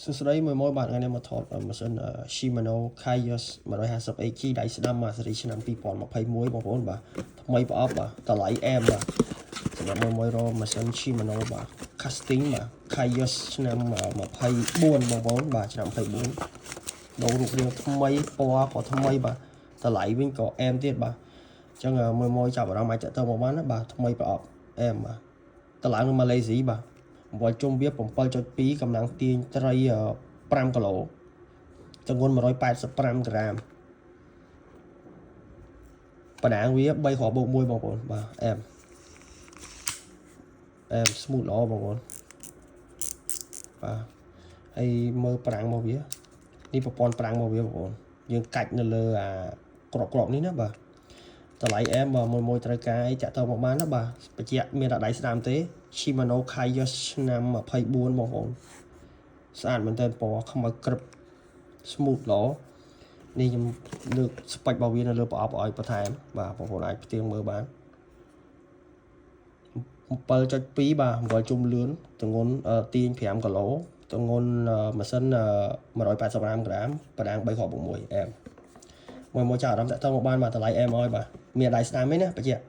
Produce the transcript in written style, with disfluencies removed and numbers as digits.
សួស្តីមួយបាទថ្ងៃនេះមកថតម៉ាស៊ីន Shimano Kaios 150HG ដៃស្ដាំមកស៊េរីឆ្នាំ2021បងប្អូនបាទថ្មីប្រអប់បាទតម្លៃអែមបាទសម្រាប់មួយរកម៉ាស៊ីន Shimano បាទ casting បាទ Kaios ឆ្នាំ24បងប្អូនបាទឆ្នាំ24ដូររូបរាងថ្មីពណ៌ក៏ថ្មីបាទតម្លៃវិញក៏អែមទៀតបាទអញ្ចឹងមួយចាប់អារម្មណ៍អាចទៅមកបានណាបាទថ្មីប្រអប់អែមបាទតម្លើងនៅម៉ាឡេស៊ីបាទវល់ជុំវា 7.2 កម្លាំងទាញត្រី5គីឡូទម្ងន់185ក្រាមបណ្ដាងវា3គ្រាប់បូក1បងប្អូនបាទអែមស្មូតល្អបងប្អូនបាទហើយមើលប្រាំងមកវានេះប្រព័ន្ធប្រាំងមកវាបងប្អូនយើងកាច់នៅលើអាក្របនេះណាបាទតម្លៃអែមបាទមួយត្រូវការអីចាក់តមកបានណាបាទបញ្ជាក់មានតែដៃស្ដាំទេ Shimano Kaios ឆ្នាំ24បងប្អូនស្អាតមែនតើពណ៌ខ្មៅក្រឹប smooth ល្អនេះខ្ញុំលើកស្ពេចរបស់វានៅលើប្រអប់ឲ្យបន្ថែមបាទបងប្អូនអាចផ្ទៀងមើលបាន 7.2 បាទវល់ជុំលឿនទម្ងន់ទាញ5គីឡូទម្ងន់ម៉ាស៊ីន185ក្រាមបណ្ដាង3គ្រាប់បូក1អែមមួយចាប់អារម្មណ៍តាក់ទងមកបានបាទតម្លៃអែមឲ្យបាទមានដៃស្ដាំទេណាបញ្ជាក់